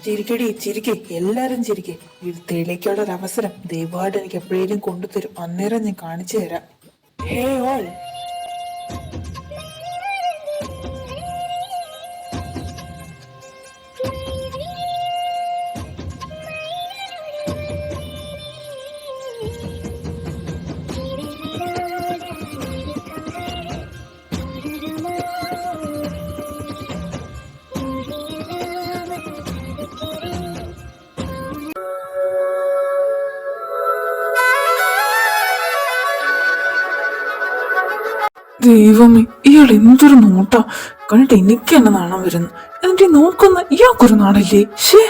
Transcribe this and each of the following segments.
ചിരിക്കടി ചിരിക്കെ, എല്ലാരും ചിരിക്കെ. ഇത് തെളിയിക്കാനുള്ള ഒരു അവസരം ദയവായിട്ട് എനിക്ക് എപ്പോഴേലും കൊണ്ടുതരും. അന്നേരം ഞാൻ കാണിച്ചു തരാം. ഹേ ഓൾ, ദൈവമേ, ഇയാൾ എന്തൊരു നോട്ടാ! കണ്ടിട്ട് എനിക്ക് തന്നെ നാണം വരുന്നു. എന്നിട്ട് നോക്കുന്ന ഇയാൾക്കൊരു നാണല്ലേ? ശേ,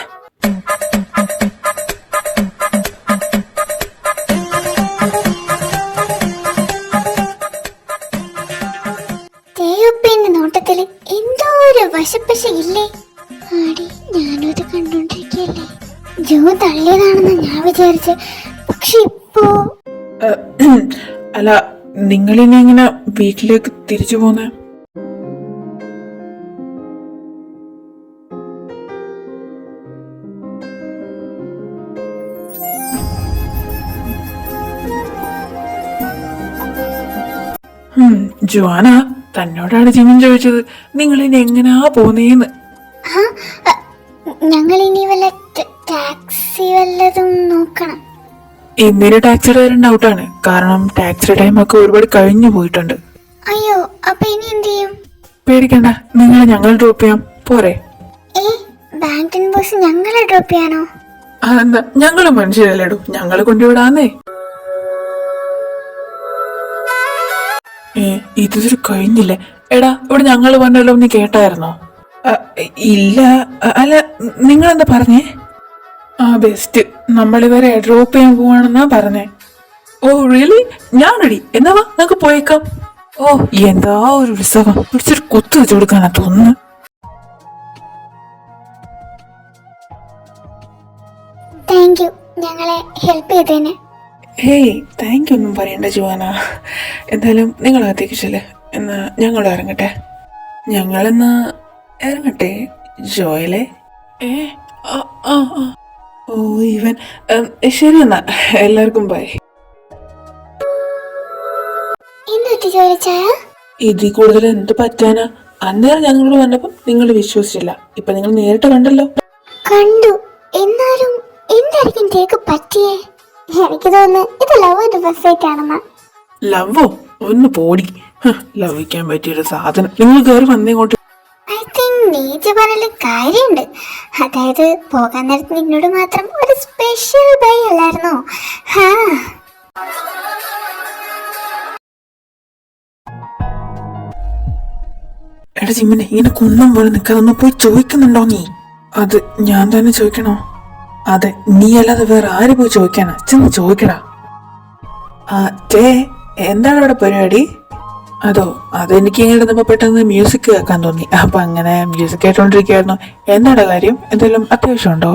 നോട്ടത്തില് എന്തോ ഒരു വശപ്പശ ഇല്ലേ? ആടി, ഞാനും ഇത് കണ്ടോണ്ടിരിക്കല്ലേ. ജോ തള്ളിയതാണെന്ന് ഞാൻ വിചാരിച്ച്. പക്ഷെ ഇപ്പോ അല്ല, നിങ്ങളിനി എങ്ങനെ വീട്ടിലേക്ക് തിരിച്ചു പോന്നെ? ജോന, തന്നോടാണ് ജിമിൻ ചോദിച്ചത് നിങ്ങളിനി എങ്ങനാ പോന്നേന്ന്. ഞങ്ങളിനി വല്ല ടാക്സി വല്ലതും നോക്കണം. ഇന്നലെ ടാക്സി ഡ്രൈവർ ഡൗട്ടാണ്. കാരണം ടാക്സി ടൈം ഒക്കെ ഒരുപാട് കഴിഞ്ഞു പോയിട്ടുണ്ട്. അയ്യോ, അപ്പൊ ഇനി എന്ത് ചെയ്യും? പേടിക്കണ്ട, നിങ്ങളെ ഞങ്ങൾ ഡ്രോപ്പ് ചെയ്യാം, പോരെ? ബാങ്ക്ടൺ ബോസ് ഞങ്ങളെ ഡ്രോപ്പ് ചെയ്യാനോ? അതെന്താ, ഞങ്ങള് മനുഷ്യരല്ലേടൂ, ഞങ്ങള് കൊണ്ടുവിടാന്നേ. ഇതൊരു കഴിഞ്ഞില്ലേ? എടാ, ഇവിടെ ഞങ്ങള് പറഞ്ഞല്ലോ, നീ കേട്ടായിരുന്നോ? ഇല്ല. അല്ല, നിങ്ങളെന്താ പറഞ്ഞേ? ബെസ്റ്റ്, നമ്മളിവരെ ഡ്രോപ്പ് ചെയ്യാൻ പോവാണെന്നാ പറഞ്ഞേ. Oh really? ഞാൻ റെഡി. എന്നാ വാ, നമുക്ക് പോയേക്കാം. ഓ, എന്താ ഒരു ഉത്സവം! പിടിച്ചൊരു കുത്തു വെച്ചു കൊടുക്കാനാ തോന്നുന്നു. താങ്ക് യു, ഞങ്ങളെ ഹെൽപ്പ് ചെയ്തേനെ. ഹേയ്, താങ്ക് യു ഒന്നും പറയണ്ട ജോന. എന്തായാലും നിങ്ങൾ അകത്തേക്ക് ചെല്ലേ. എന്നാ ഞങ്ങൾ ഇറങ്ങട്ടെ. ഞങ്ങളെന്നാ ഇറങ്ങട്ടെ ജോയലെ. ഓ ഇവൻ ശരി, എന്നാ എല്ലാവർക്കും ബൈ. ഇതിൽ കൂടുതൽ എന്ത് പറ്റാനാ? അന്നേരം ഞങ്ങളോട് വന്നപ്പോ നിങ്ങൾ വിശ്വസിച്ചില്ല. ഇപ്പൊ നിങ്ങൾ നേരിട്ട് കണ്ടല്ലോ. കണ്ടു. എന്നാലും എന്തായിരിക്കും കേക്ക് പറ്റിയേ? എനിക്ക് തോന്നുന്നു ഇത് ലവ് വെബ്സൈറ്റ് ആണെന്ന്. ലവോ? ഒന്ന് പോടി. ലവിക്കാൻ പറ്റിയൊരു സാധനം. നിങ്ങൾ കയറി വന്നേങ്ങോട്ട്. ഐ തിങ്ക് നീജ പറഞ്ഞ കാര്യമുണ്ട്. അതായത് പോകാൻ നേരത്ത് നിന്നോട് മാത്രം ഒരു സ്പെഷ്യൽ ബൈ അല്ലായിരുന്നോ? എടാ ജിമ്മിനെ, ഇങ്ങനെ കുന്നം പോലെ നിൽക്കാതെ പോയി ചോദിക്കുന്നുണ്ടോ നീ? അത് ഞാൻ തന്നെ ചോദിക്കണോ? അതെ, നീ അല്ലാതെ വേറെ ആര് പോയി ചോദിക്കാനാ? ചെന്ന് ചോദിക്കടാ. എന്താണ് ഇവിടെ പരിപാടി? അതോ, അതെനിക്ക് ഇങ്ങനെ ഇരുന്നപ്പോ പെട്ടെന്ന് മ്യൂസിക് കേൾക്കാൻ തോന്നി. അപ്പൊ അങ്ങനെ മ്യൂസിക് കേട്ടോണ്ടിരിക്കുകയായിരുന്നു. എന്താടാ കാര്യം? എന്തെങ്കിലും അത്യാവശ്യമുണ്ടോ?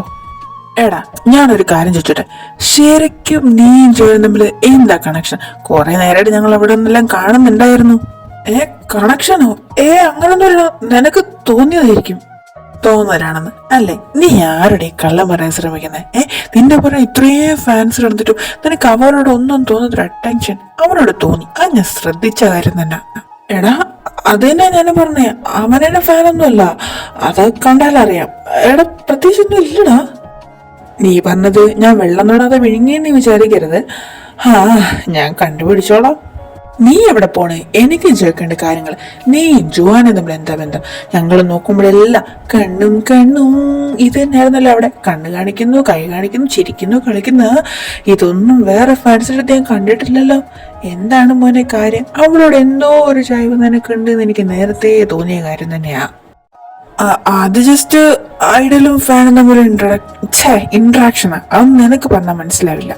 എടാ, ഞാനൊരു കാര്യം ചോദിച്ചോട്ടെ, ശരിക്കും നീയും ജോയും തമ്മിൽ എന്താ കണക്ഷൻ? കുറെ നേരമായിട്ട് ഞങ്ങൾ അവിടെ നിന്നെല്ലാം കാണുന്നുണ്ടായിരുന്നു. കണക്ഷനോ? അങ്ങനൊന്നുമില്ല. നിനക്ക് തോന്നിയതായിരിക്കും. തോന്നലാണെന്ന് അല്ലേ? നീ ആരുടെ കള്ളം പറയാൻ ശ്രമിക്കുന്നത്? നിന്റെ പുറം ഇത്രയും ഫാൻസ് നടന്നിട്ടും നിനക്ക് അവരോട് ഒന്നും തോന്നുന്നൊരു അറ്റൻഷൻ അവനോട് തോന്നി. അത് ഞാൻ ശ്രദ്ധിച്ച കാര്യം തന്നെ. എടാ, അതെന്നെ ഞാൻ പറഞ്ഞേ, അവനെ ഫാനൊന്നും അല്ല. അത് കണ്ടാലറിയാം. എടാ, പ്രത്യേകിച്ചൊന്നും ഇല്ലടാ. നീ പറഞ്ഞത് ഞാൻ വെള്ളം തൊടാതെ വിഴുങ്ങിയെന്ന് വിചാരിക്കരുത്. ഞാൻ കണ്ടുപിടിച്ചോളാം. നീ എവിടെ പോണേ? എനിക്കും ചോദിക്കേണ്ട കാര്യങ്ങൾ. നീയും ജോവാനും തമ്മിൽ എന്താ ബന്ധം? ഞങ്ങൾ നോക്കുമ്പോഴെല്ലാം കണ്ണും കണ്ണും ഇത് തന്നെയായിരുന്നല്ലോ അവിടെ. കണ്ണ് കാണിക്കുന്നു, കൈ കാണിക്കുന്നു, ചിരിക്കുന്നു, കളിക്കുന്നു. ഇതൊന്നും വേറെ ഫാൻസിനടുത്ത് ഞാൻ കണ്ടിട്ടില്ലല്ലോ. എന്താണ് മോനെ കാര്യം? അവളോട് എന്തോ ഒരു ചായ്വ് നിനക്കുണ്ട് എന്ന് എനിക്ക് നേരത്തെ തോന്നിയ കാര്യം തന്നെയാ. അത് ജസ്റ്റ് ഐഡലും ഫാനും തമ്മിൽ ഇന്ററാക്ഷനാ. അത് നിനക്ക് പറഞ്ഞാൽ മനസ്സിലാവില്ല.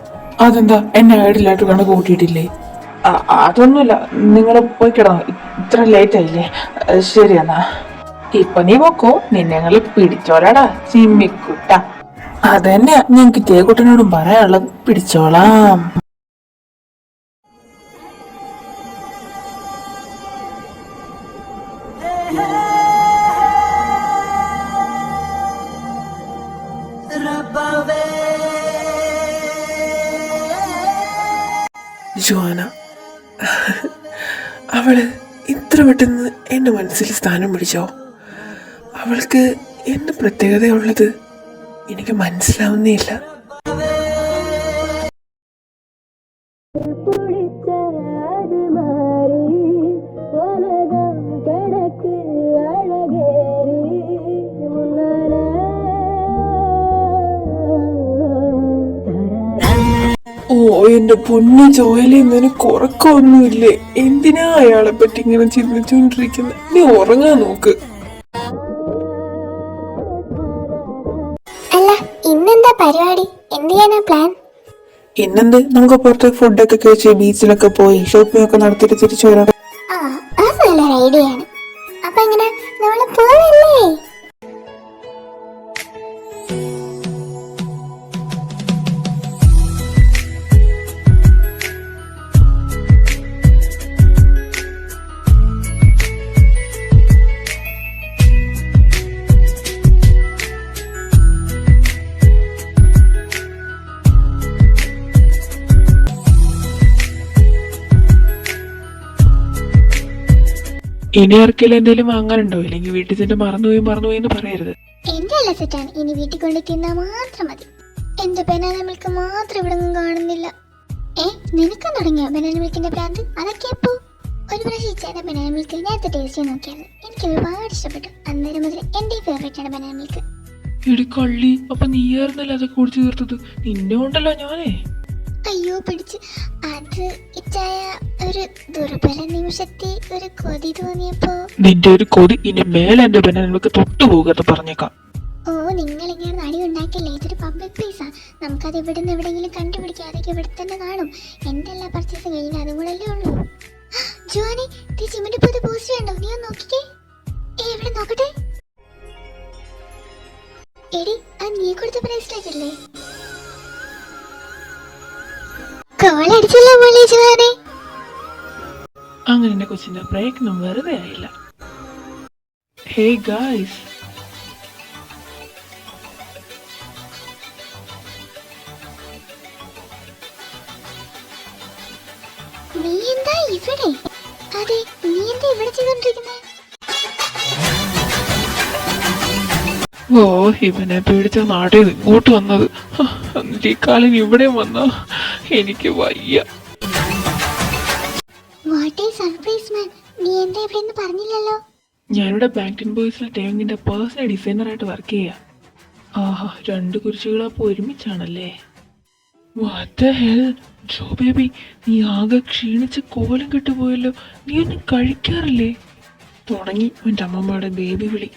അതെന്താ എന്നെ ഐഡലായിട്ട് കണക്ക് കൂട്ടിയിട്ടില്ലേ? അതൊന്നുമില്ല, നിങ്ങൾ പോയി കിടന്നു, ഇത്ര ലേറ്റ് ആയില്ലേ? ശരി എന്നാ ഇപ്പൊ നീ പോക്കോ, നിന്നെ ഞങ്ങള് പിടിച്ചോളാടാ ചിമ്മിക്കുട്ട. അതന്നെയാ ഞങ്ങക്ക് തേക്കുട്ടനോടും പറയാനുള്ളത്, പിടിച്ചോളാം. ജോന അവള് ഇത്ര പെട്ടെന്ന് എന്റെ മനസ്സിൽ സ്ഥാനം പിടിച്ചോ? അവൾക്ക് എന്ത് പ്രത്യേകതയുള്ളത് എനിക്ക് മനസ്സിലാവുന്നേ ഇല്ല. ഓ എന്റെ പൊന്നു ജോയലി, നിനക്ക് ഉറക്കമൊന്നുമില്ലേ? എന്തിനാ അയാളെ പറ്റി ഇങ്ങനെ ചിന്തിച്ചോണ്ടിരിക്കുന്നത്? നീ ഉറങ്ങാൻ നോക്ക്. അല്ല, ഇന്നെന്താ പരിപാടി? എന്ത് ചെയ്യാനാ പ്ലാൻ? ഇന്നെന്ത്, നമുക്ക് പുറത്ത് ഫുഡൊക്കെ കഴിച്ച് ബീച്ചിലൊക്കെ പോയി ഷോപ്പിംഗ് ഒക്കെ നടത്തിയിട്ട് തിരിച്ചു വരാം. ആ, അത് നല്ലൊരു ഐഡിയ ആണ്. അപ്പൊ എങ്ങനെ, നമ്മള് പോവല്ലേ? ഇനി ആർക്കെങ്കിലും എന്തെങ്കിലും വാങ്ങാനുണ്ടോ? ഇല്ലെങ്കിൽ വീട്ടിൽ തന്നെ മറന്നുപോയി എന്ന് പറയരുത്. എന്റെ അല്ല സെറ്റാണ്, ഇനി വീട്ടിൽ കൊണ്ട് തിന്നാ മാത്രം മതി. എന്റെ ബനാന മിൽക്ക് മാത്രം ഇവിടെ ഒന്നും കാണുന്നില്ല. നിനക്കും തുടങ്ങിയോ ബനാന മിൽക്കിന്റെ പ്രാന്ത്? അതൊക്കെ എപ്പോ? ഒരു പ്രാവശ്യം ഇച്ചേന്റെ ബനാന മിൽക്ക് നേരത്തെ ടേസ്റ്റ് ചെയ്ത് നോക്കിയത്, എനിക്ക് ഒരുപാട് ഇഷ്ടപ്പെട്ടു. അന്നേരം മുതൽ എന്റെ ഫേവറേറ്റ് ആണ് ബനാന മിൽക്ക്. എടി കള്ളി, അപ്പൊ നീയായിരുന്നല്ലോ അതൊക്കെ കുടിച്ചു തീർത്തത്? നിന്നെ ഉണ്ടല്ലോ ഞാനേ. അയ്യോ പിടിച്ച്, അത് ഇച്ചായ ഒരു ദുർബല നിമിഷത്തിൽ ഒരു കൊതി തോന്നിയപ്പോ. നിന്റെ ഒരു കൊതി ഇനി മേലെ എന്റെ ബനാനകൾക്ക് തൊട്ടു പോകരുത് പറഞ്ഞേക്കാം. ഓ, നിങ്ങൾ ഇങ്ങനെ നടി ഉണ്ടാക്കില്ലേ? ഇതൊരു പബ്ലിക് പ്ലേസാ, നമുക്കത് ഇവിടെ നിന്ന് എവിടെയെങ്കിലും കണ്ടുപിടിക്കാം. അതൊക്കെ ഇവിടെ തന്നെ കാണും. എന്റെ എല്ലാ പർച്ചേസും കഴിഞ്ഞാൽ അതും കൂടെ അല്ലേ ഉള്ളൂ. ജോനി, ജിമ്മിന്റെ പുതിയ പോസ്റ്റ് ഉണ്ടോ? നീ ഒന്ന് നോക്കിക്കേ. എവിടെ നോക്കട്ടെ. എടി, ആ നീ കൊടുത്ത ബ്രേസ്ലെറ്റ് അല്ലേ? കോളടിച്ചല്ലോ മോളെ ജോനെ. അങ്ങനെ എന്റെ കൊച്ചിന്റെ പ്രയത്നം വെറുതെ ആയില്ല. ഹേ ഗായ്സ്, നീ എന്താ ഇവിടെ? അതെ, നീ എന്താ ഇവിടെ ചെയ്തോണ്ടിരിക്കുന്നേ? ഓ ഇവനെ പേടിച്ച നാട്ടിൽ ഇങ്ങോട്ട് വന്നത്, എന്നിട്ട് ഈ കാലം ഇവിടെ വന്നോ? എനിക്ക് വയ്യ. വാട്ട് ഈസ് സർപ്രൈസ് മാൻ, നീ എന്താ ഇവിടെ എന്ന് പറഞ്ഞില്ലല്ലോ? ഞാനിവിടെ ബാങ്ക്ടൺ ബോയ്സിലെ ടേങ്ങിന്റെ പേഴ്സണൽ ഡിസൈനറായിട്ട് വർക്ക് ചെയ്യാ. ആഹാ, 2 കുരിശുകളപ്പോ ഒരുമിച്ചാണല്ലേ. What the hell? Jo baby, നീ ആകെ ക്ഷീണിച്ച് കോലം കെട്ടുപോയല്ലോ. നീ ഒന്നും കഴിക്കാറില്ലേ? തുടങ്ങി എൻ്റെ അമ്മമ്മയുടെ ബേബി വിളി.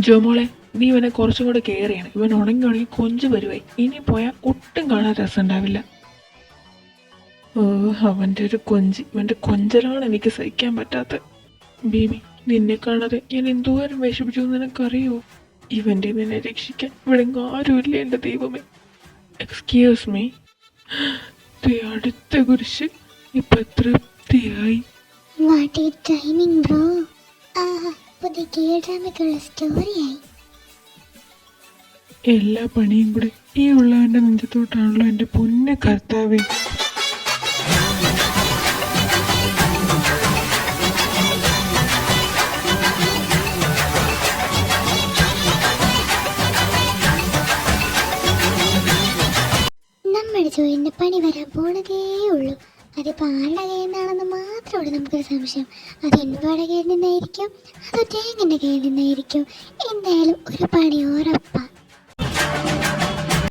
ജോ മോളെ, നീ ഇവനെ കുറച്ചും കൂടെ കെയർ ചെയ്യണം. ഇവൻ ഉണങ്ങി കൊഞ്ച് വരുവായി. ഇനി പോയാൽ ഒട്ടും കാണാൻ രസം ഉണ്ടാവില്ല. ഓ, അവൻ്റെ ഒരു കൊഞ്ച്, ഇവൻ്റെ കൊഞ്ചലാണ് എനിക്ക് സഹിക്കാൻ പറ്റാത്ത. ബേബി, നിന്നെ കാണാതെ ഞാൻ എന്തോരം വിഷമിച്ചു നിനക്കറിയോ? ഇവൻ്റെ നിന്നെ രക്ഷിക്കാൻ ഇവിടെ ആരുമില്ല എൻ്റെ ദൈവമേ. എക്സ്ക്യൂസ് മീ, അടുത്ത കുരിശ് ഇപ്പൊ തൃപ്തിയായി. What is timing bro. ആഹാ, പുതിയ കേഡ്രാമയ്ക്കുള്ള സ്റ്റോറിയായി. എല്ലാ പണിയും കൂടെ ഈ ഉള്ളവന്റെ നെഞ്ചത്തോട്ടാണല്ലോ എൻ്റെ പൊന്നു കർത്താവേ. നമ്മുടെ ജോയിന്റെ പണി വരാൻ പോണതേ ഉള്ളൂ. അതിപ്പോൾ ആരുടെ കയ്യിൽ നിന്നാണെന്ന് മാത്രമാണ് നമുക്കൊരു സംശയം. അത് ഇൻവോയുടെ കയ്യിൽ നിന്നായിരിക്കും, അതോ തേങ്ങിൻ്റെ കയ്യിൽ നിന്നായിരിക്കും. എന്തായാലും ഒരു പണി ഉറപ്പാ.